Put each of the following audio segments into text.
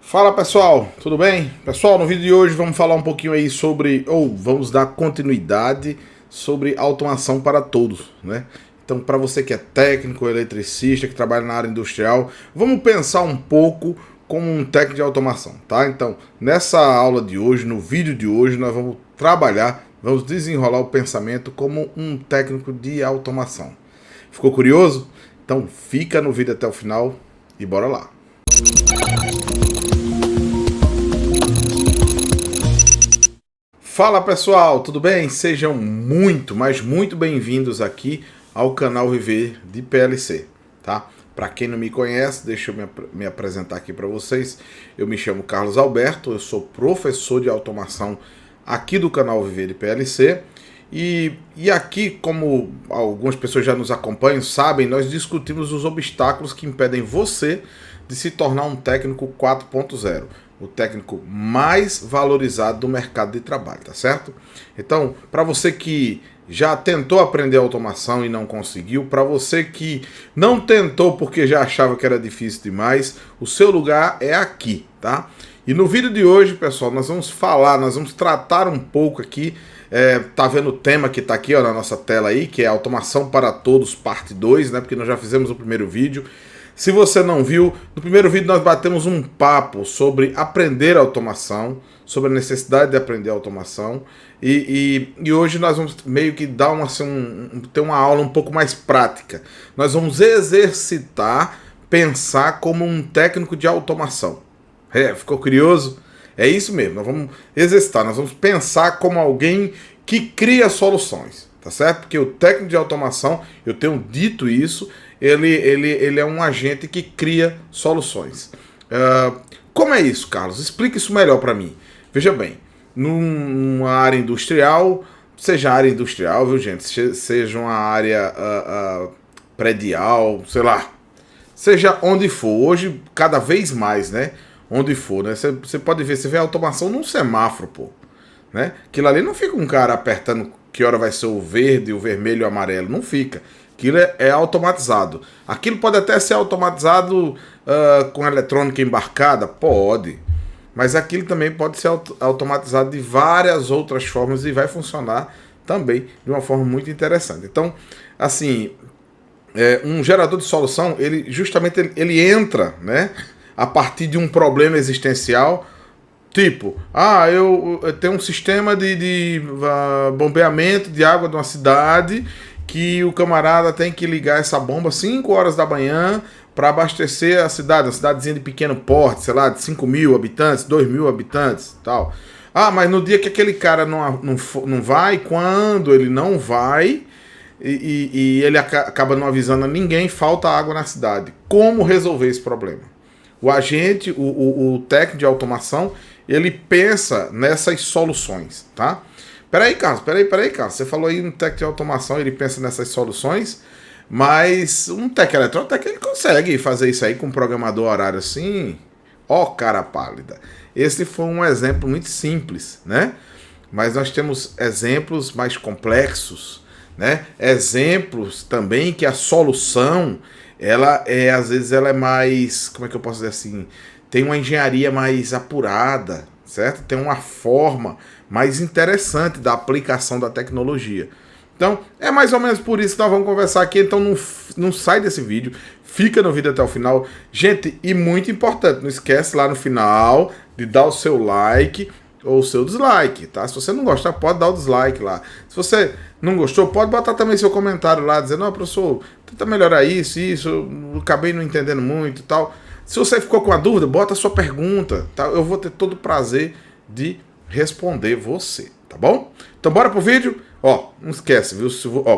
Fala pessoal, tudo bem? Pessoal, no vídeo de hoje vamos falar um pouquinho aí sobre, vamos dar continuidade sobre automação para todos, né? Então, para você que é técnico, eletricista, que trabalha na área industrial, vamos pensar um pouco como um técnico de automação, tá? Então, nessa aula de hoje, no vídeo de hoje, nós vamos trabalhar, vamos desenrolar o pensamento como um técnico de automação. Ficou curioso? Então, fica no vídeo até o final e bora lá! Fala pessoal, tudo bem? Sejam muito, mas muito bem-vindos aqui ao canal Viver de PLC, tá? Para quem não me conhece, deixa eu me apresentar aqui para vocês. Eu me chamo Carlos Alberto, eu sou professor de automação aqui do canal Viver de PLC. E aqui, como algumas pessoas já nos acompanham, sabem, nós discutimos os obstáculos que impedem você de se tornar um técnico 4.0. O técnico mais valorizado do mercado de trabalho, tá certo? Então, para você que já tentou aprender automação e não conseguiu, para você que não tentou porque já achava que era difícil demais, o seu lugar é aqui, tá? E no vídeo de hoje, pessoal, nós vamos tratar um pouco aqui, tá vendo o tema que tá aqui, ó, na nossa tela aí, que é Automação para Todos, parte 2, né? Porque nós já fizemos o primeiro vídeo. Se você não viu, no primeiro vídeo nós batemos um papo sobre aprender automação, sobre a necessidade de aprender automação, e hoje nós vamos meio que dar ter uma aula um pouco mais prática. Nós vamos exercitar, pensar como um técnico de automação. Ficou curioso? É isso mesmo, nós vamos exercitar, nós vamos pensar como alguém que cria soluções, tá certo? Porque o técnico de automação, eu tenho dito isso, ele é um agente que cria soluções. Como é isso, Carlos? Explica isso melhor para mim. Veja bem, numa área industrial, seja área industrial, viu gente, seja uma área predial, sei lá, seja onde for, hoje cada vez mais, né? Onde for, né? Você pode ver, você vê a automação num semáforo, pô, né? Aquilo ali não fica um cara apertando que hora vai ser o verde, o vermelho e o amarelo, não fica. Aquilo é automatizado. Aquilo pode até ser automatizado com eletrônica embarcada? Pode. Mas aquilo também pode ser automatizado de várias outras formas e vai funcionar também de uma forma muito interessante. Então, assim, um gerador de solução, ele entra, né, a partir de um problema existencial. Tipo, eu tenho um sistema de bombeamento de água de uma cidade que o camarada tem que ligar essa bomba 5 horas da manhã para abastecer a cidade, uma cidadezinha de pequeno porte, sei lá, de 5.000 habitantes, 2.000 habitantes, tal. Mas no dia que aquele cara não vai, quando ele não vai e ele acaba não avisando a ninguém, falta água na cidade. Como resolver esse problema? O agente, o técnico de automação, ele pensa nessas soluções, tá? Peraí, Carlos, Carlos. Você falou aí no técnico de automação, ele pensa nessas soluções, mas um técnico eletrônico, ele consegue fazer isso aí com um programador horário assim? Ó, cara pálida. Esse foi um exemplo muito simples, né? Mas nós temos exemplos mais complexos, né? Exemplos também que a solução, às vezes ela é mais, como é que eu posso dizer assim? Tem uma engenharia mais apurada, certo? Tem uma forma mais interessante da aplicação da tecnologia. Então, é mais ou menos por isso que nós vamos conversar aqui. Então, não sai desse vídeo, fica no vídeo até o final. Gente, e muito importante, não esquece lá no final de dar o seu like ou o seu dislike, tá? Se você não gostar, pode dar o dislike lá. Se você não gostou, pode botar também seu comentário lá, dizendo, não, professor, tenta melhorar isso, eu acabei não entendendo muito e tal. Se você ficou com a dúvida, bota a sua pergunta, tá? Eu vou ter todo o prazer de responder você, tá bom? Então bora pro vídeo. Não esquece, viu?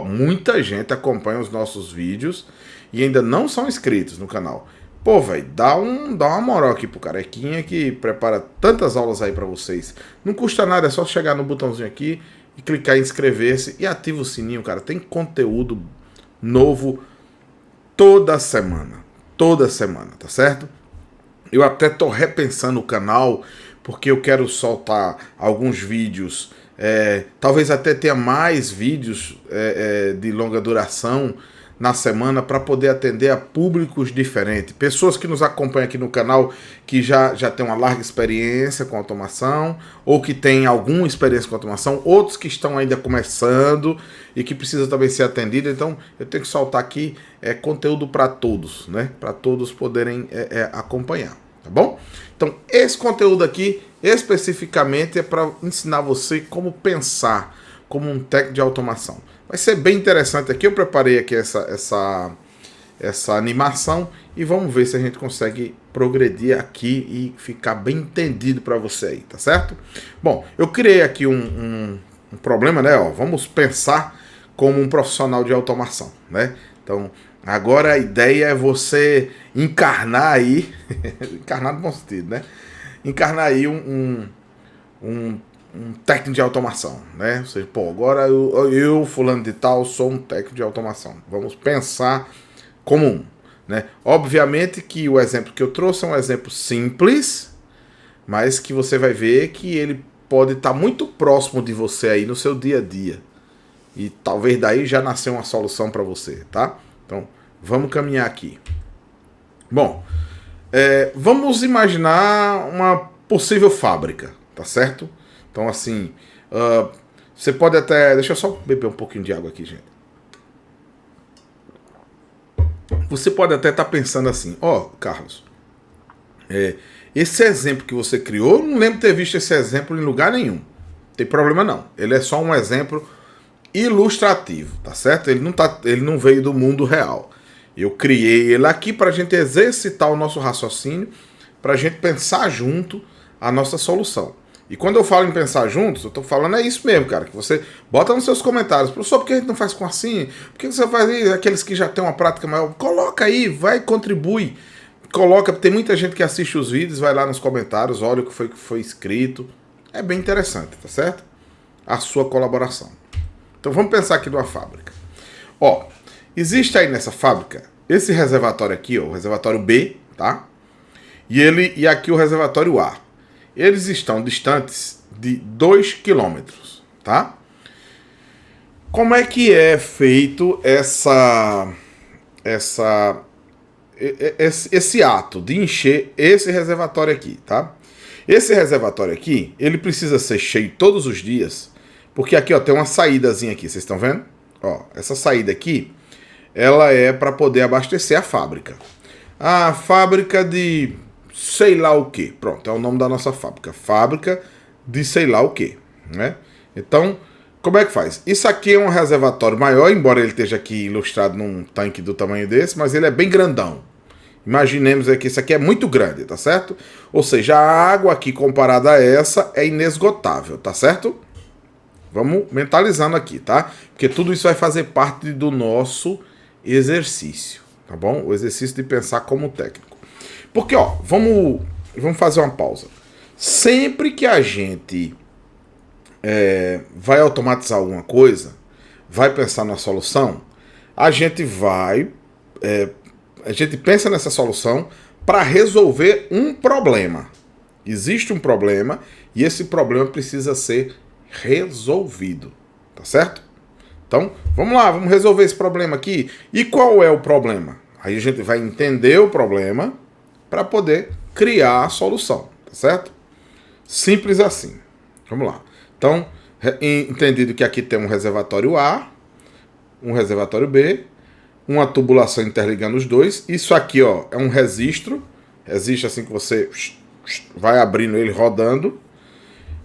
Muita gente acompanha os nossos vídeos e ainda não são inscritos no canal. Pô, velho, dá uma moral aqui pro Carequinha que prepara tantas aulas aí pra vocês. Não custa nada, é só chegar no botãozinho aqui e clicar em inscrever-se e ativa o sininho, cara. Tem conteúdo novo toda semana, tá certo? Eu até tô repensando o canal porque eu quero soltar alguns vídeos, talvez até tenha mais vídeos de longa duração, na semana para poder atender a públicos diferentes. Pessoas que nos acompanham aqui no canal que já tem uma larga experiência com automação, ou que tem alguma experiência com automação, outros que estão ainda começando e que precisam também ser atendidos. Então eu tenho que soltar aqui conteúdo para todos, né? Para todos poderem acompanhar, tá bom? Então esse conteúdo aqui especificamente é para ensinar você como pensar como um técnico de automação. Vai ser bem interessante aqui. Eu preparei aqui essa animação e vamos ver se a gente consegue progredir aqui e ficar bem entendido para você aí, tá certo? Bom, eu criei aqui um problema, né? Ó, vamos pensar como um profissional de automação, né? Então, agora a ideia é você encarnar aí, encarnar no bom sentido, né? Encarnar aí um técnico de automação, né? Ou seja, pô, agora eu, fulano de tal, sou um técnico de automação. Vamos pensar como um, né? Obviamente que o exemplo que eu trouxe é um exemplo simples, mas que você vai ver que ele pode estar muito próximo de você aí no seu dia a dia. E talvez daí já nasceu uma solução para você, tá? Então, vamos caminhar aqui. Bom, vamos imaginar uma possível fábrica, tá certo? Então, assim, você pode até... Deixa eu só beber um pouquinho de água aqui, gente. Você pode até estar pensando assim, Carlos, esse exemplo que você criou, eu não lembro de ter visto esse exemplo em lugar nenhum. Não tem problema não. Ele é só um exemplo ilustrativo, tá certo? Ele não veio do mundo real. Eu criei ele aqui para a gente exercitar o nosso raciocínio, para a gente pensar junto a nossa solução. E quando eu falo em pensar juntos, eu tô falando isso mesmo, cara, que você bota nos seus comentários, professor, por que a gente não faz com assim? Por que você faz isso? Aqueles que já têm uma prática maior, coloca aí, vai, contribui, coloca, tem muita gente que assiste os vídeos, vai lá nos comentários, olha o que foi escrito, é bem interessante, tá certo? A sua colaboração. Então vamos pensar aqui numa fábrica. Existe aí nessa fábrica, esse reservatório aqui, o reservatório B, tá? E aqui o reservatório A. Eles estão distantes de 2 km, tá? Como é que é feito esse ato de encher esse reservatório aqui, tá? Esse reservatório aqui, ele precisa ser cheio todos os dias, porque aqui, ó, tem uma saídazinha aqui, vocês estão vendo? Ó, essa saída aqui, ela é para poder abastecer a fábrica. A fábrica de sei lá o que. Pronto, é o nome da nossa fábrica. Fábrica de sei lá o que, né? Então, como é que faz? Isso aqui é um reservatório maior, embora ele esteja aqui ilustrado num tanque do tamanho desse, mas ele é bem grandão. Imaginemos que isso aqui é muito grande, tá certo? Ou seja, a água aqui comparada a essa é inesgotável, tá certo? Vamos mentalizando aqui, tá? Porque tudo isso vai fazer parte do nosso exercício, tá bom? O exercício de pensar como técnico. Porque, vamos fazer uma pausa. Sempre que a gente vai automatizar alguma coisa, vai pensar na solução, a gente pensa nessa solução para resolver um problema. Existe um problema e esse problema precisa ser resolvido, tá certo? Então, vamos lá, vamos resolver esse problema aqui. E qual é o problema? Aí a gente vai entender o problema para poder criar a solução, tá certo? Simples assim. Vamos lá. Então, entendido que aqui tem um reservatório A, um reservatório B, uma tubulação interligando os dois. Isso aqui, ó, é um registro assim que você vai abrindo ele rodando,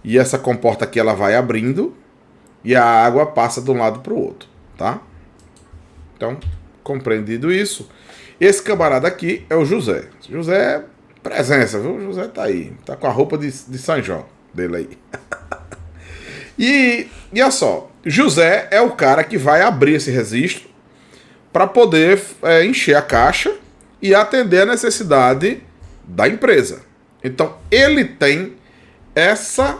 e essa comporta aqui ela vai abrindo e a água passa de um lado para o outro, tá? Então, compreendido isso, esse camarada aqui é o José. José é presença, viu? O José tá aí, tá com a roupa de São João dele aí. E olha só, José é o cara que vai abrir esse registro para poder encher a caixa e atender a necessidade da empresa. Então, ele tem essa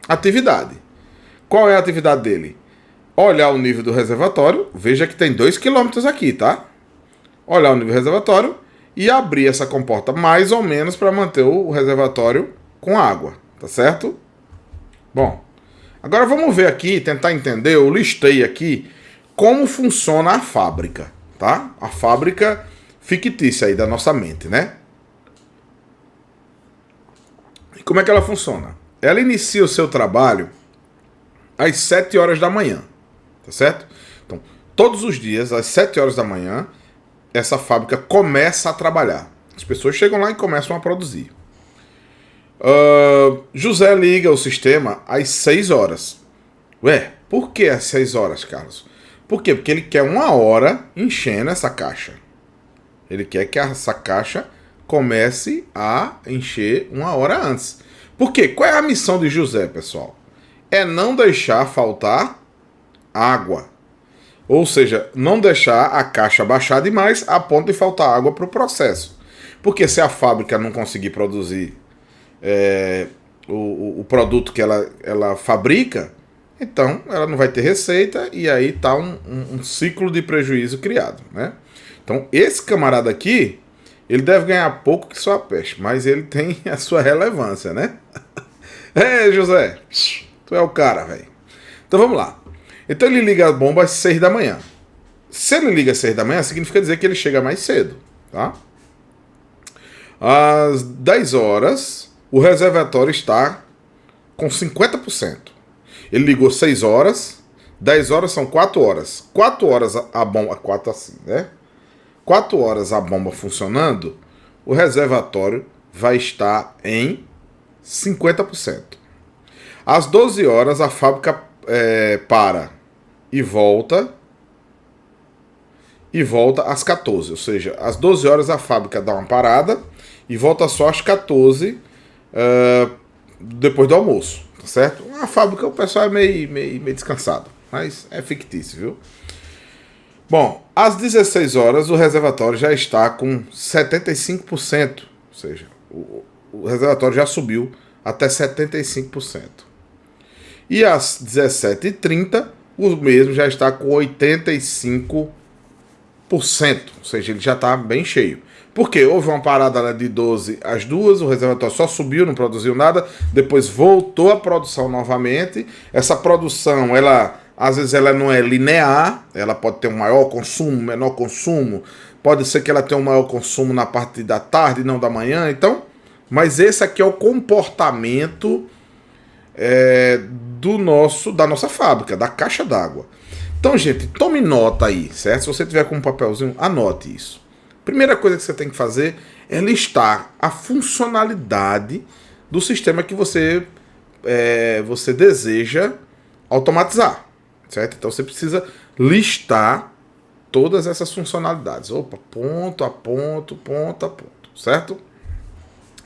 atividade. Qual é a atividade dele? Olhar o nível do reservatório, veja que tem 2 km aqui, tá? Olhar o nível do reservatório e abrir essa comporta mais ou menos para manter o reservatório com água, tá certo? Bom, agora vamos ver aqui, tentar entender, eu listei aqui como funciona a fábrica, tá? A fábrica fictícia aí da nossa mente, né? E como é que ela funciona? Ela inicia o seu trabalho às 7 horas da manhã, tá certo? Então, todos os dias, às 7 horas da manhã, essa fábrica começa a trabalhar. As pessoas chegam lá e começam a produzir. José liga o sistema às 6 horas. Ué, por que às 6 horas, Carlos? Por quê? Porque ele quer 1 hora enchendo essa caixa. Ele quer que essa caixa comece a encher 1 hora antes. Por quê? Qual é a missão de José, pessoal? É não deixar faltar água. Ou seja, não deixar a caixa baixar demais a ponto de faltar água para o processo. Porque se a fábrica não conseguir produzir o produto que ela fabrica, então ela não vai ter receita e aí está um ciclo de prejuízo criado, né? Então esse camarada aqui, ele deve ganhar pouco que só a peste, mas ele tem a sua relevância, né? José, tu é o cara, velho. Então vamos lá. Então ele liga a bomba às 6 da manhã. Se ele liga às 6 da manhã, significa dizer que ele chega mais cedo, tá? Às 10 horas, o reservatório está com 50%. Ele ligou 6 horas, 10 horas são 4 horas. 4 horas a bomba, 4 assim, né? 4 horas a bomba funcionando, o reservatório vai estar em 50%. Às 12 horas a fábrica para e volta às 14. Ou seja, às 12 horas a fábrica dá uma parada e volta só às 14 depois do almoço, tá certo? A fábrica o pessoal é meio descansado, mas é fictício, viu? Bom, às 16 horas o reservatório já está com 75%, ou seja, o reservatório já subiu até 75%. E às 17h30 o mesmo já está com 85%, ou seja, ele já está bem cheio. Porque houve uma parada de 12 às 2, o reservatório só subiu, não produziu nada, depois voltou a produção novamente. Essa produção, às vezes ela não é linear, ela pode ter um maior consumo, menor consumo, pode ser que ela tenha um maior consumo na parte da tarde, não da manhã, então, mas esse aqui é o comportamento da nossa fábrica, da caixa d'água. Então, gente, tome nota aí, certo? Se você tiver com um papelzinho, anote isso. Primeira coisa que você tem que fazer é listar a funcionalidade do sistema que você deseja automatizar, certo? Então você precisa listar todas essas funcionalidades. Opa, ponto a ponto, ponto a ponto, certo?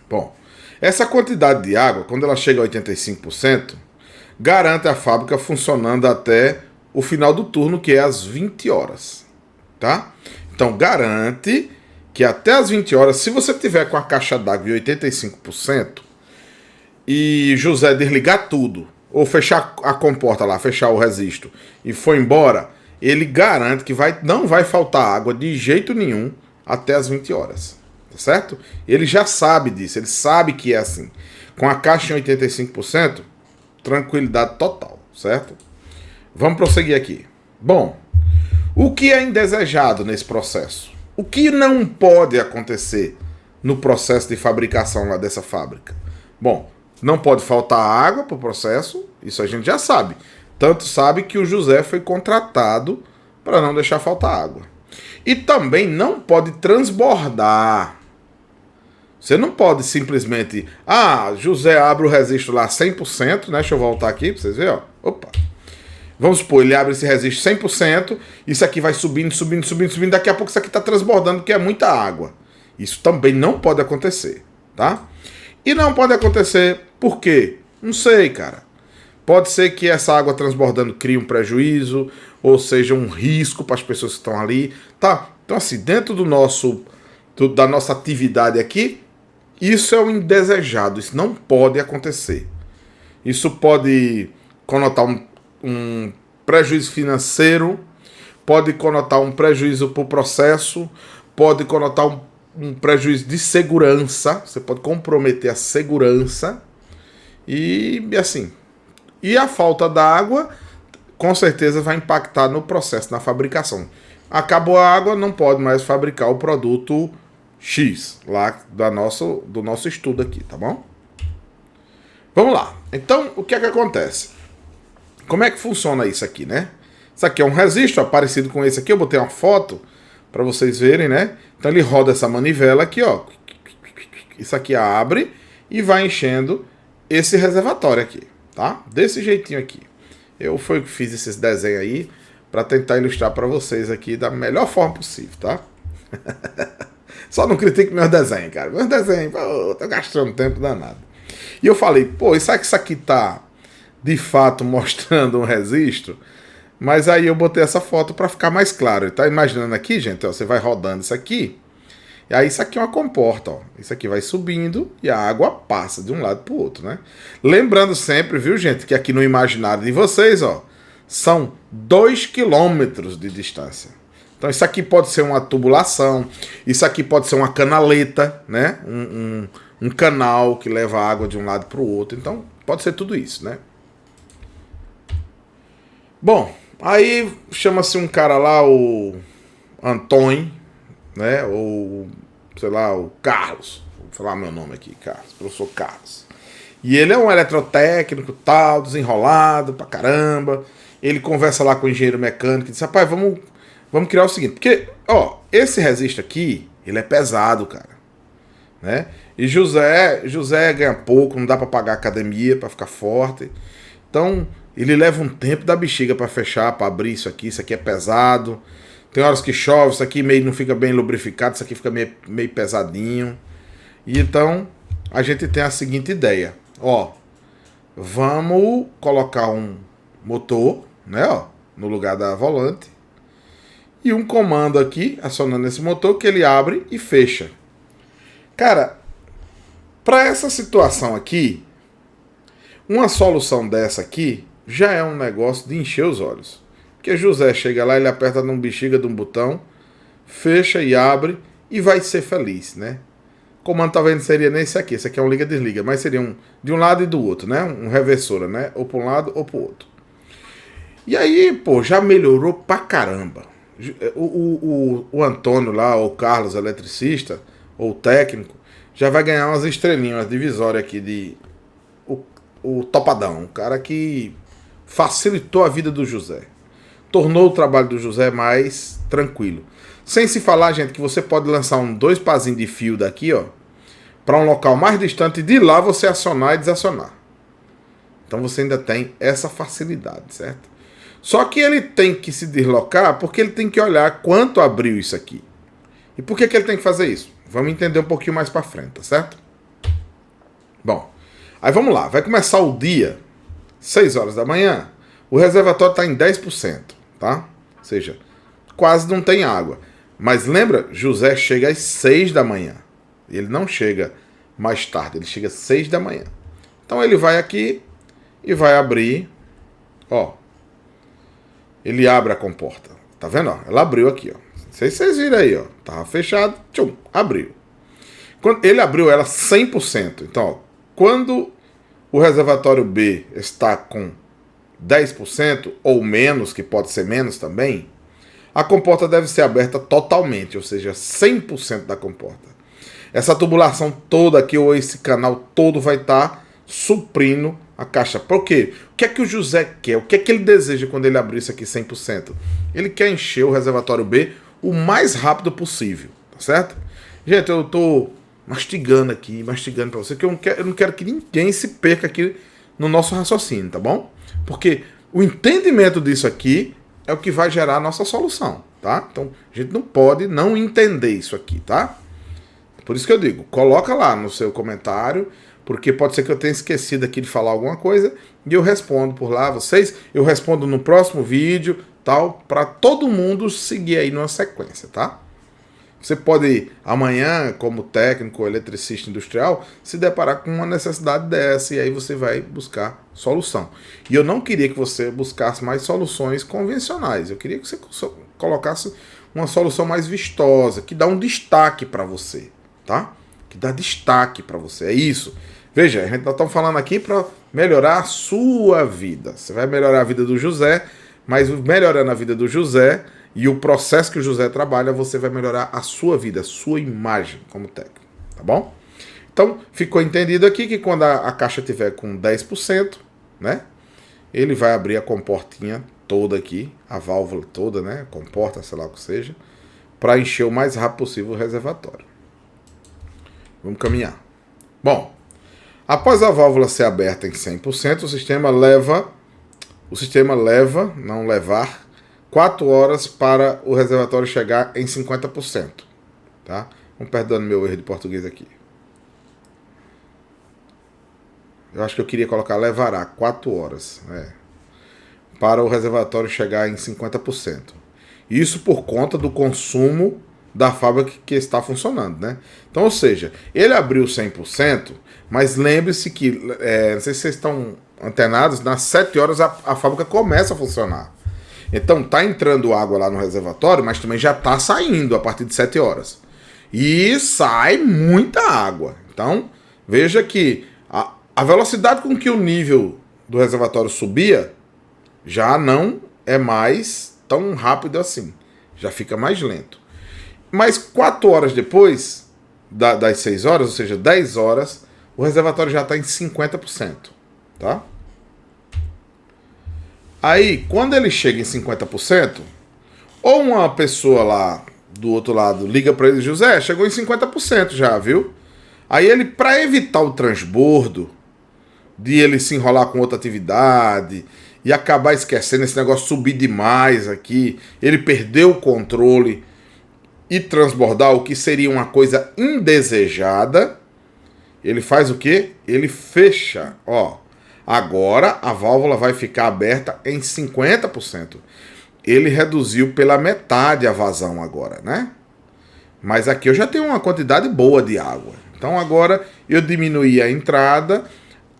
Bom, essa quantidade de água, quando ela chega a 85%, garante a fábrica funcionando até o final do turno, que é às 20 horas, tá? Então garante que até às 20 horas, se você tiver com a caixa d'água em 85% e José desligar tudo, ou fechar a comporta lá, fechar o resisto e for embora, ele garante que não vai faltar água de jeito nenhum até às 20 horas, tá certo? Ele já sabe disso, ele sabe que é assim. Com a caixa em 85%, tranquilidade total, certo? Vamos prosseguir aqui. Bom, o que é indesejado nesse processo? O que não pode acontecer no processo de fabricação lá dessa fábrica? Bom, não pode faltar água para o processo, isso a gente já sabe. Tanto sabe que o José foi contratado para não deixar faltar água. E também não pode transbordar. Você não pode simplesmente... José abre o registro lá 100%, né? Deixa eu voltar aqui para vocês verem, ó. Opa! Vamos supor, ele abre esse registro 100%, isso aqui vai subindo, subindo, subindo, subindo, daqui a pouco isso aqui está transbordando, porque é muita água. Isso também não pode acontecer, tá? E não pode acontecer por quê? Não sei, cara. Pode ser que essa água transbordando crie um prejuízo, ou seja, um risco para as pessoas que estão ali, tá? Então assim, dentro da nossa atividade aqui, isso é o indesejado, isso não pode acontecer. Isso pode conotar um prejuízo financeiro, pode conotar um prejuízo para o processo, pode conotar um prejuízo de segurança, você pode comprometer a segurança e assim. E a falta da água com certeza vai impactar no processo, na fabricação. Acabou a água, não pode mais fabricar o produto X, lá do nosso estudo aqui, tá bom? Vamos lá. Então, o que é que acontece? Como é que funciona isso aqui, né? Isso aqui é um resistor parecido com esse aqui. Eu botei uma foto para vocês verem, né? Então ele roda essa manivela aqui, ó. Isso aqui abre e vai enchendo esse reservatório aqui, tá? Desse jeitinho aqui. Eu fui que fiz esses desenhos aí para tentar ilustrar para vocês aqui da melhor forma possível, tá? Só não critique meus desenhos, cara. Meus desenhos, pô, tô gastando tempo danado. E eu falei, pô, será que isso aqui tá de fato mostrando um registro? Mas aí eu botei essa foto para ficar mais claro. Tá imaginando aqui, gente? Ó, você vai rodando isso aqui. E aí isso aqui é uma comporta, ó. Isso aqui vai subindo e a água passa de um lado para o outro, né? Lembrando sempre, viu, gente, que aqui no imaginário de vocês, ó, são 2 quilômetros de distância. Então isso aqui pode ser uma tubulação, isso aqui pode ser uma canaleta, né? Um canal que leva água de um lado para o outro. Então pode ser tudo isso, né? Bom, aí chama-se um cara lá, o Antônio, né? Ou, sei lá, o Carlos. Vou falar meu nome aqui, Carlos, professor Carlos. E ele é um eletrotécnico, tal, desenrolado pra caramba. Ele conversa lá com o engenheiro mecânico e diz, rapaz, vamos criar o seguinte. Porque, ó, esse resistor aqui, ele é pesado, cara. Né? E José ganha pouco, não dá pra pagar academia, pra ficar forte. Então, ele leva um tempo da bexiga pra fechar, pra abrir isso aqui é pesado. Tem horas que chove, isso aqui meio não fica bem lubrificado, isso aqui fica meio pesadinho. E então, a gente tem a seguinte ideia. Ó, vamos colocar um motor, né, ó, no lugar da volante. E um comando aqui, acionando esse motor, que ele abre e fecha. Cara, para essa situação aqui, uma solução dessa aqui já é um negócio de encher os olhos. Porque José chega lá, ele aperta num bexiga de um botão, fecha e abre e vai ser feliz, né? O comando talvez seria nesse aqui. Esse aqui é um liga-desliga, mas seria de um lado e do outro, né? Um reversora, né? Ou para um lado ou para o outro. E aí, pô, já melhorou pra caramba. O Antônio lá, o Carlos, eletricista, ou técnico, já vai ganhar umas estrelinhas, umas divisórias aqui de... O topadão, o cara que facilitou a vida do José. Tornou o trabalho do José mais tranquilo. Sem se falar, gente, que você pode lançar 2 pazinhos de fio daqui, ó, para um local mais distante e de lá você acionar e desacionar. Então você ainda tem essa facilidade, certo? Só que ele tem que se deslocar porque ele tem que olhar quanto abriu isso aqui. E por que ele tem que fazer isso? Vamos entender um pouquinho mais para frente, tá certo? Bom, aí vamos lá. Vai começar o dia, 6 horas da manhã. O reservatório está em 10%, tá? Ou seja, quase não tem água. Mas lembra, José chega às 6 da manhã. Ele não chega mais tarde, ele chega às 6 da manhã. Então ele vai aqui e vai abrir, ó. Ele abre a comporta. Tá vendo? Ó? Ela abriu aqui, ó. Não sei se vocês viram aí, ó. Tava fechado, tchum, abriu. Quando ele abriu ela 100%. Então, ó, quando o reservatório B está com 10% ou menos, que pode ser menos também, a comporta deve ser aberta totalmente, ou seja, 100% da comporta. Essa tubulação toda aqui, ou esse canal todo, vai estar suprindo a caixa. Por quê? O que é que o José quer? O que é que ele deseja quando ele abrir isso aqui 100%? Ele quer encher o reservatório B o mais rápido possível, tá certo? Gente, eu tô mastigando para você, que eu não quero que ninguém se perca aqui no nosso raciocínio, tá bom? Porque o entendimento disso aqui é o que vai gerar a nossa solução, tá? Então, a gente não pode não entender isso aqui, tá? Por isso que eu digo, coloca lá no seu comentário, porque pode ser que eu tenha esquecido aqui de falar alguma coisa e eu respondo por lá, vocês, eu respondo no próximo vídeo, tal, para todo mundo seguir aí numa sequência, tá? Você pode, amanhã, como técnico ou eletricista industrial, se deparar com uma necessidade dessa e aí você vai buscar solução. E eu não queria que você buscasse mais soluções convencionais. Eu queria que você colocasse uma solução mais vistosa, que dá um destaque para você, tá? Que dá destaque para você. É isso. Veja, a gente está falando aqui para melhorar a sua vida. Você vai melhorar a vida do José, mas melhorando a vida do José e o processo que o José trabalha, você vai melhorar a sua vida, a sua imagem como técnico, tá bom? Então, ficou entendido aqui que quando a caixa tiver com 10%, né, ele vai abrir a comportinha toda aqui, a válvula toda, né, comporta, sei lá o que seja, para encher o mais rápido possível o reservatório. Vamos caminhar. Bom, após a válvula ser aberta em 100%, o sistema leva, não levar, 4 horas para o reservatório chegar em 50%. Tá? Vamos perdoando meu erro de português aqui. Eu acho que eu queria colocar levará 4 horas, para o reservatório chegar em 50%. Isso por conta do consumo da fábrica que está funcionando, né? Então, ou seja, ele abriu 100%, mas lembre-se que, não sei se vocês estão antenados, nas 7 horas a fábrica começa a funcionar. Então, tá entrando água lá no reservatório, mas também já está saindo a partir de 7 horas. E sai muita água. Então, veja que a velocidade com que o nível do reservatório subia já não é mais tão rápido assim. Já fica mais lento. Mas 4 horas depois das 6 horas, ou seja, 10 horas, o reservatório já está em 50%. Tá? Aí, quando ele chega em 50%, ou uma pessoa lá do outro lado liga para ele: José, chegou em 50% já, viu? Aí ele, para evitar o transbordo, de ele se enrolar com outra atividade e acabar esquecendo esse negócio subir demais aqui, ele perdeu o controle e transbordar, o que seria uma coisa indesejada, ele faz o quê? Ele fecha, ó. Agora a válvula vai ficar aberta em 50%. Ele reduziu pela metade a vazão agora, né? Mas aqui eu já tenho uma quantidade boa de água. Então agora eu diminuí a entrada.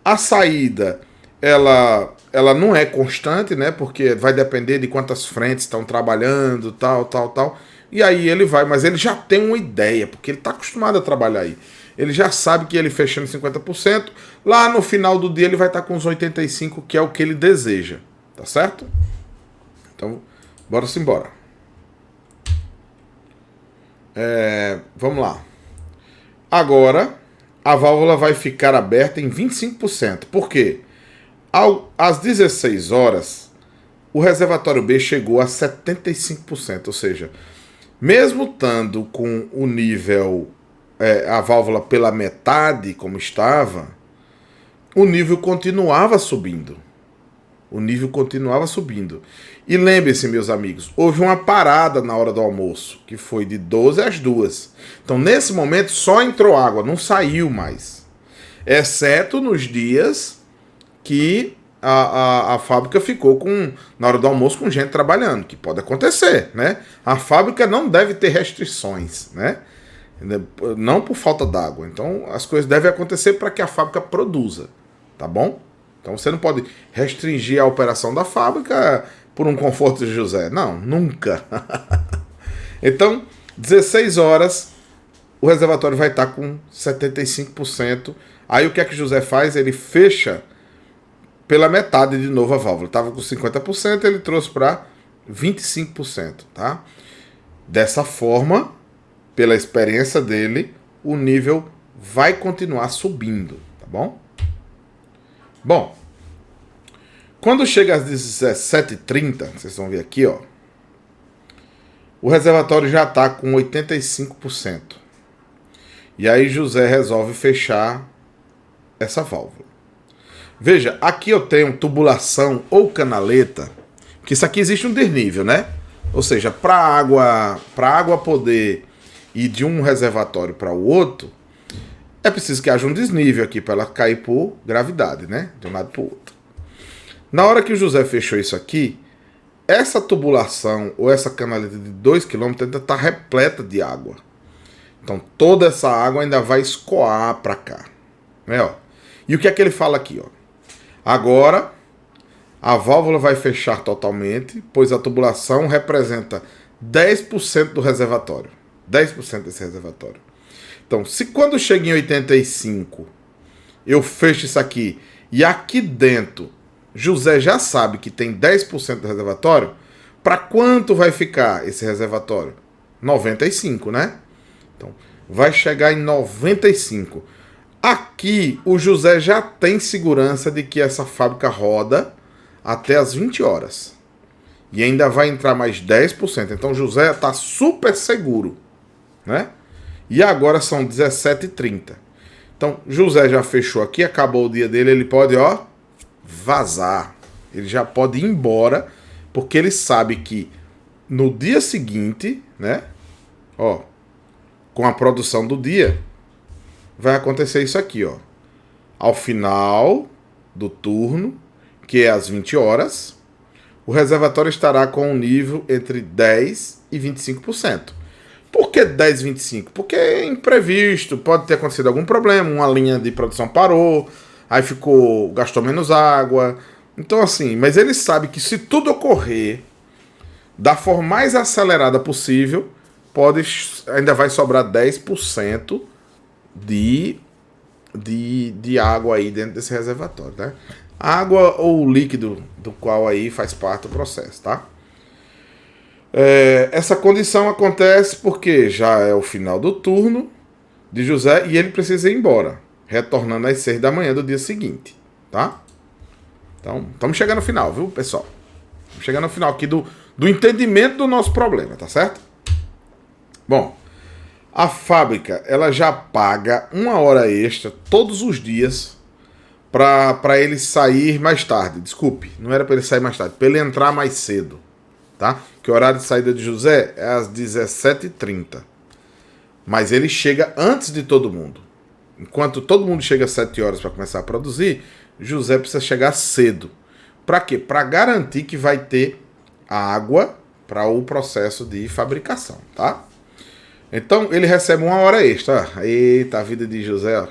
A saída, ela não é constante, né? Porque vai depender de quantas frentes estão trabalhando, tal. E aí ele vai, mas ele já tem uma ideia, porque ele está acostumado a trabalhar aí. Ele já sabe que ele fechando 50%, lá no final do dia ele vai estar com os 85%, que é o que ele deseja. Tá certo? Então, bora-se embora. Vamos lá. Agora, a válvula vai ficar aberta em 25%. Por quê? Às 16 horas, o reservatório B chegou a 75%. Ou seja, mesmo estando com o nível, a válvula pela metade, como estava, o nível continuava subindo. E lembre-se, meus amigos, houve uma parada na hora do almoço, que foi de 12 às 2. Então, nesse momento, só entrou água, não saiu mais. Exceto nos dias que a fábrica ficou na hora do almoço com gente trabalhando, que pode acontecer, né? A fábrica não deve ter restrições, né? Não por falta d'água. Então, as coisas devem acontecer para que a fábrica produza, tá bom? Então, você não pode restringir a operação da fábrica por um conforto de José. Não, nunca. Então, 16 horas, o reservatório vai estar com 75%. Aí o que é que José faz? Ele fecha pela metade de novo a válvula. Estava com 50%, ele trouxe para 25%. Tá? Dessa forma, pela experiência dele, o nível vai continuar subindo. Tá bom? Bom, quando chega às 17h30, vocês vão ver aqui, ó, o reservatório já está com 85%. E aí José resolve fechar essa válvula. Veja, aqui eu tenho tubulação ou canaleta, que isso aqui existe um desnível, né? Ou seja, para a água poder ir de um reservatório para o outro, é preciso que haja um desnível aqui para ela cair por gravidade, né? De um lado para o outro. Na hora que o José fechou isso aqui, essa tubulação ou essa canaleta de 2 km ainda está repleta de água. Então toda essa água ainda vai escoar para cá. Né, ó? E o que é que ele fala aqui? Ó? Agora a válvula vai fechar totalmente, pois a tubulação representa 10% do reservatório. 10% desse reservatório. Então, se quando chega em 85 eu fecho isso aqui e aqui dentro José já sabe que tem 10% do reservatório. Para quanto vai ficar esse reservatório? 95, né? Então, vai chegar em 95. Aqui, o José já tem segurança de que essa fábrica roda até as 20 horas. E ainda vai entrar mais 10%. Então, o José está super seguro, né? E agora são 17h30. Então, José já fechou aqui, acabou o dia dele, ele pode, ó, vazar. Ele já pode ir embora, porque ele sabe que no dia seguinte, né, ó, com a produção do dia, vai acontecer isso aqui, ó. Ao final do turno, que é às 20 horas, o reservatório estará com um nível entre 10% e 25%. Por que 10 e 25%? Porque é imprevisto, pode ter acontecido algum problema, uma linha de produção parou, aí gastou menos água. Então assim, mas ele sabe que se tudo ocorrer da forma mais acelerada possível, ainda vai sobrar 10% de água aí dentro desse reservatório, né? Água ou líquido do qual aí faz parte do processo, tá? Essa condição acontece porque já é o final do turno de José e ele precisa ir embora, retornando às 6 da manhã do dia seguinte, tá? Então, estamos chegando no final, viu, pessoal? Estamos chegando no final aqui do entendimento do nosso problema, tá certo? Bom, a fábrica, ela já paga 1 hora extra todos os dias para ele sair mais tarde. Desculpe, não era para ele sair mais tarde, para ele entrar mais cedo, tá? Que o horário de saída de José é às 17h30. Mas ele chega antes de todo mundo. Enquanto todo mundo chega às 7 horas para começar a produzir, José precisa chegar cedo. Para quê? Para garantir que vai ter água para o processo de fabricação, tá? Então ele recebe 1 hora extra. Eita, a vida de José, ó,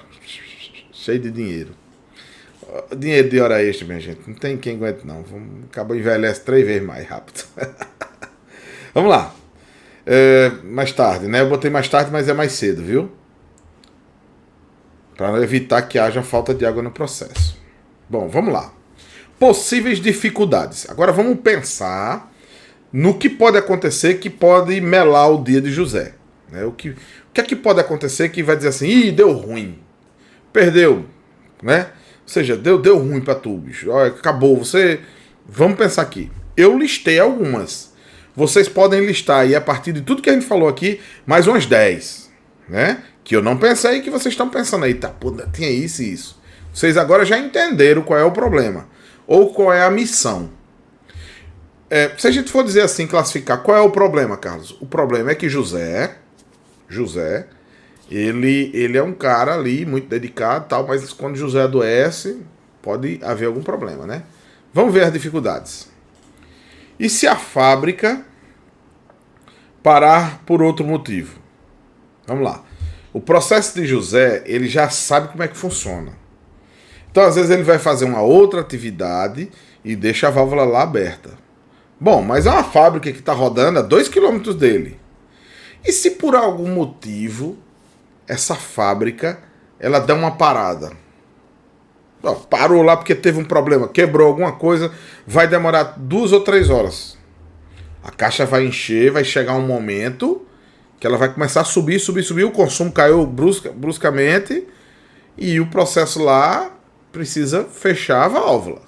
cheio de dinheiro. Dinheiro de hora extra, minha gente. Não tem quem aguente, não. Acaba envelhece 3 vezes mais rápido. Vamos lá. Mais tarde, né? Eu botei mais tarde, mas é mais cedo, viu? Para evitar que haja falta de água no processo. Bom, vamos lá. Possíveis dificuldades. Agora vamos pensar no que pode acontecer que pode melar o dia de José. Né? O que é que pode acontecer que vai dizer assim, ih, deu ruim. Perdeu, né? Ou seja, deu ruim para tu, bicho. Olha, acabou. Vamos pensar aqui. Eu listei algumas. Vocês podem listar aí, a partir de tudo que a gente falou aqui, mais umas 10, né? Que eu não pensei que vocês estão pensando aí. Tá, pô, tinha isso e isso. Vocês agora já entenderam qual é o problema. Ou qual é a missão. Se a gente for dizer assim, classificar, qual é o problema, Carlos? O problema é que José, ele é um cara ali muito dedicado, tal, mas quando José adoece, pode haver algum problema, né? Vamos ver as dificuldades. E se a fábrica parar por outro motivo? Vamos lá. O processo de José, ele já sabe como é que funciona. Então, às vezes, ele vai fazer uma outra atividade e deixa a válvula lá aberta. Bom, mas é uma fábrica que está rodando a 2 km dele. E se por algum motivo essa fábrica ela dá uma parada? Parou lá porque teve um problema, quebrou alguma coisa, vai demorar 2 ou 3 horas. A caixa vai encher, vai chegar um momento que ela vai começar a subir, o consumo caiu bruscamente e o processo lá precisa fechar a válvula.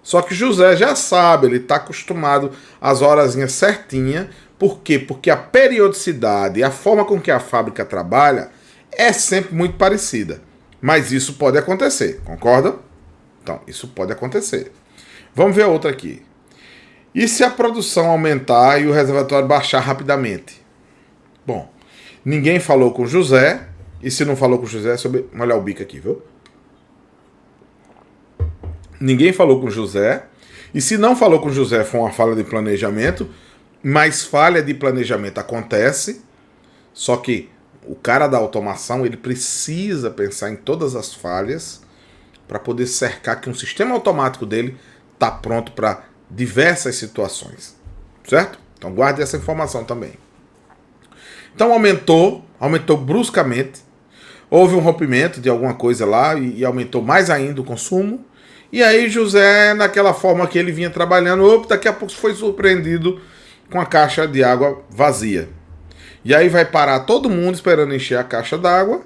Só que José já sabe, ele está acostumado às horazinhas certinhas. Por quê? Porque a periodicidade e a forma com que a fábrica trabalha é sempre muito parecida. Mas isso pode acontecer, concorda? Então, isso pode acontecer. Vamos ver a outra aqui. E se a produção aumentar e o reservatório baixar rapidamente? Bom, ninguém falou com José. E se não falou com José, vamos olhar o bico aqui, viu? Ninguém falou com José. E se não falou com José, foi uma falha de planejamento. Mas falha de planejamento acontece. Só que o cara da automação, ele precisa pensar em todas as falhas para poder cercar que um sistema automático dele está pronto para diversas situações. Certo? Então guarde essa informação também. Então aumentou bruscamente. houve um rompimento de alguma coisa lá e aumentou mais ainda o consumo. E aí José, naquela forma que ele vinha trabalhando, daqui a pouco foi surpreendido com a caixa de água vazia. E aí vai parar todo mundo esperando encher a caixa d'água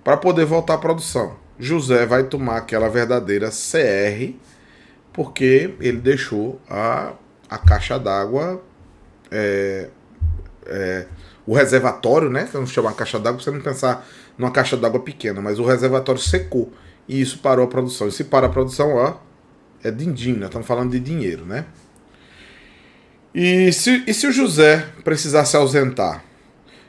para poder voltar à produção. José vai tomar aquela verdadeira CR, porque ele deixou a caixa d'água, o reservatório, né? Vamos chamar a caixa d'água, para você não pensar numa caixa d'água pequena, mas o reservatório secou e isso parou a produção. E se para a produção, ó, é din-din, nós estamos falando de dinheiro, né? E se o José precisar se ausentar?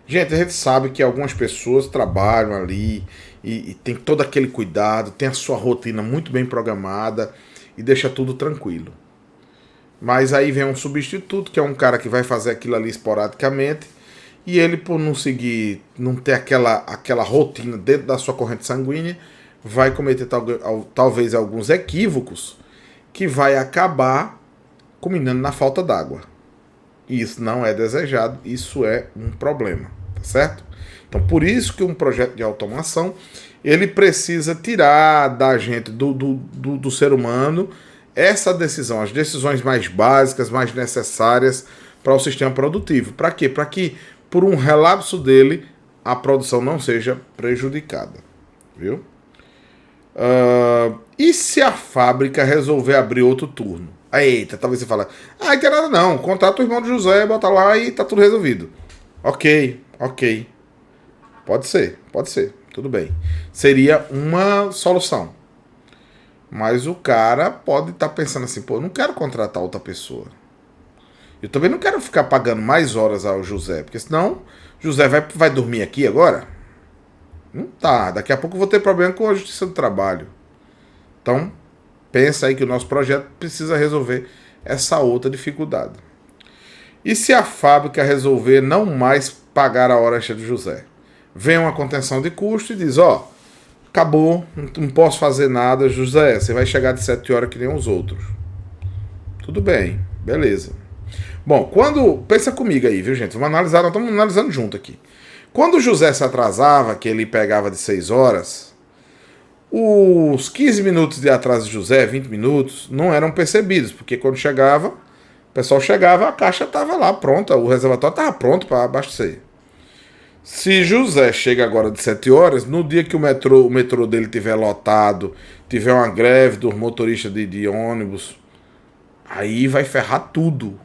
Gente, a gente sabe que algumas pessoas trabalham ali e tem todo aquele cuidado, tem a sua rotina muito bem programada e deixa tudo tranquilo. Mas aí vem um substituto, que é um cara que vai fazer aquilo ali esporadicamente, e ele, por não seguir, não ter aquela rotina dentro da sua corrente sanguínea, vai cometer talvez alguns equívocos que vai acabar culminando na falta d'água. E isso não é desejado, isso é um problema, tá certo? Então, por isso que um projeto de automação, ele precisa tirar da gente, do ser humano, essa decisão, as decisões mais básicas, mais necessárias para o sistema produtivo. Para quê? Para que, por um relapso dele, a produção não seja prejudicada, viu? E se a fábrica resolver abrir outro turno? Eita, talvez você fale, não tem nada não, contrata o irmão do José, bota lá e tá tudo resolvido. Ok. Pode ser, tudo bem. Seria uma solução. Mas o cara pode estar pensando assim, pô, eu não quero contratar outra pessoa. Eu também não quero ficar pagando mais horas ao José, porque senão José vai dormir aqui agora? Não tá, daqui a pouco eu vou ter problema com a Justiça do Trabalho. Então, pensa aí que o nosso projeto precisa resolver essa outra dificuldade. E se a fábrica resolver não mais pagar a hora extra do José? Vem uma contenção de custo e diz, ó, acabou, não posso fazer nada, José, você vai chegar de 7 horas que nem os outros. Tudo bem, beleza. Bom, pensa comigo aí, viu, gente? Vamos analisar, nós estamos analisando junto aqui. Quando o José se atrasava, que ele pegava de 6 horas, os 15 minutos de atraso de José, 20 minutos, não eram percebidos, porque quando chegava, o pessoal chegava, a caixa estava lá pronta, o reservatório estava pronto para abastecer. Se José chega agora de 7 horas, no dia que o metrô dele estiver lotado, tiver uma greve dos motoristas de ônibus, aí vai ferrar tudo.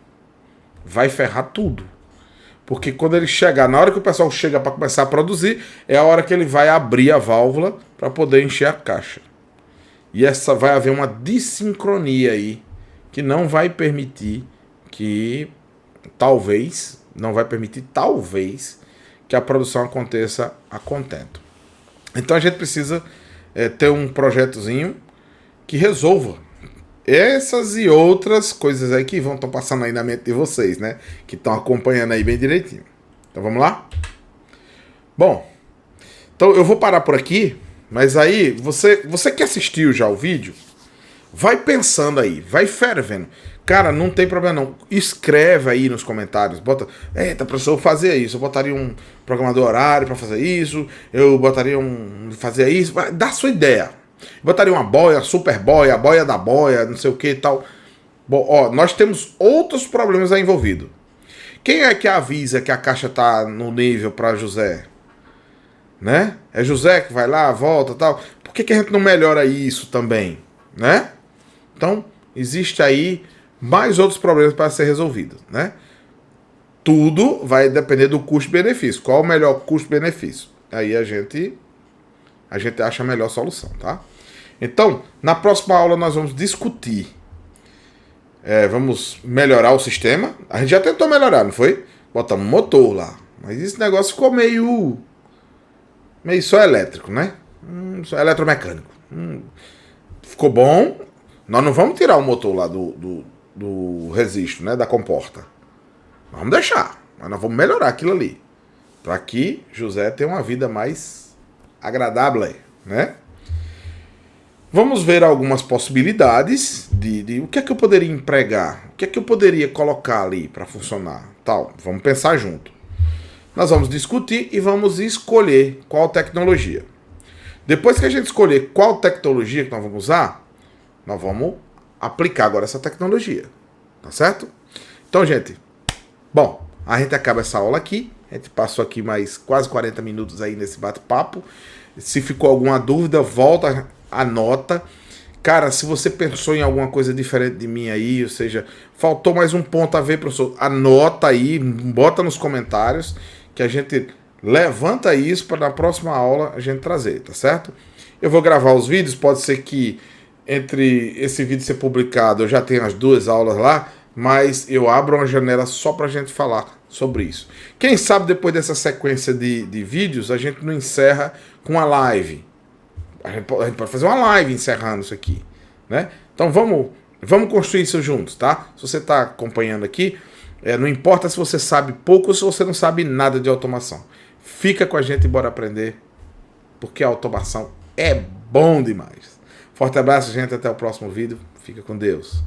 Porque quando ele chegar, na hora que o pessoal chega para começar a produzir, é a hora que ele vai abrir a válvula para poder encher a caixa. E vai haver uma dissincronia aí, que não vai permitir talvez, que a produção aconteça a contento. Então a gente precisa ter um projetozinho que resolva essas e outras coisas aí que estão passando aí na mente de vocês, né? Que estão acompanhando aí bem direitinho. Então vamos lá? Bom, então eu vou parar por aqui, mas aí você que assistiu já o vídeo, vai pensando aí, vai fervendo. Cara, não tem problema não. Escreve aí nos comentários. Bota, eita, professor, eu fazia isso. Eu botaria um programador horário para fazer isso. Eu botaria fazia isso. Dá sua ideia. Eu botaria uma boia, super boia, a boia da boia, não sei o que e tal. Bom, ó, nós temos outros problemas aí envolvidos. Quem é que avisa que a caixa tá no nível para José? Né? É José que vai lá, volta e tal. Por que a gente não melhora isso também? Né? Então, existe aí mais outros problemas para ser resolvidos, né? Tudo vai depender do custo-benefício. Qual o melhor custo-benefício? Aí a gente acha a melhor solução, tá? Então, na próxima aula nós vamos discutir. Vamos melhorar o sistema. A gente já tentou melhorar, não foi? Botamos um motor lá. Mas esse negócio ficou meio só elétrico, né? Só eletromecânico. Ficou bom. Nós não vamos tirar o motor lá do registro, né, da comporta. Vamos deixar, mas nós vamos melhorar aquilo ali, para que José tenha uma vida mais agradável, né? Vamos ver algumas possibilidades de o que é que eu poderia empregar, o que é que eu poderia colocar ali para funcionar, tal. Vamos pensar junto. Nós vamos discutir e vamos escolher qual tecnologia. Depois que a gente escolher qual tecnologia que nós vamos usar, nós vamos aplicar agora essa tecnologia. Tá certo? Então, gente, bom, a gente acaba essa aula aqui. A gente passou aqui mais quase 40 minutos aí nesse bate-papo. Se ficou alguma dúvida, volta, anota. Cara, se você pensou em alguma coisa diferente de mim aí, ou seja, faltou mais um ponto a ver, professor, anota aí, bota nos comentários, que a gente levanta isso para na próxima aula a gente trazer, tá certo? Eu vou gravar os vídeos, pode ser que entre esse vídeo ser publicado eu já tenha as 2 aulas lá, mas eu abro uma janela só para a gente falar sobre isso. Quem sabe depois dessa sequência de vídeos a gente não encerra com a live. A gente pode fazer uma live encerrando isso aqui, né? Então vamos construir isso juntos, tá? Se você está acompanhando aqui, não importa se você sabe pouco ou se você não sabe nada de automação. Fica com a gente e bora aprender, porque a automação é bom demais. Forte abraço, gente. Até o próximo vídeo. Fica com Deus.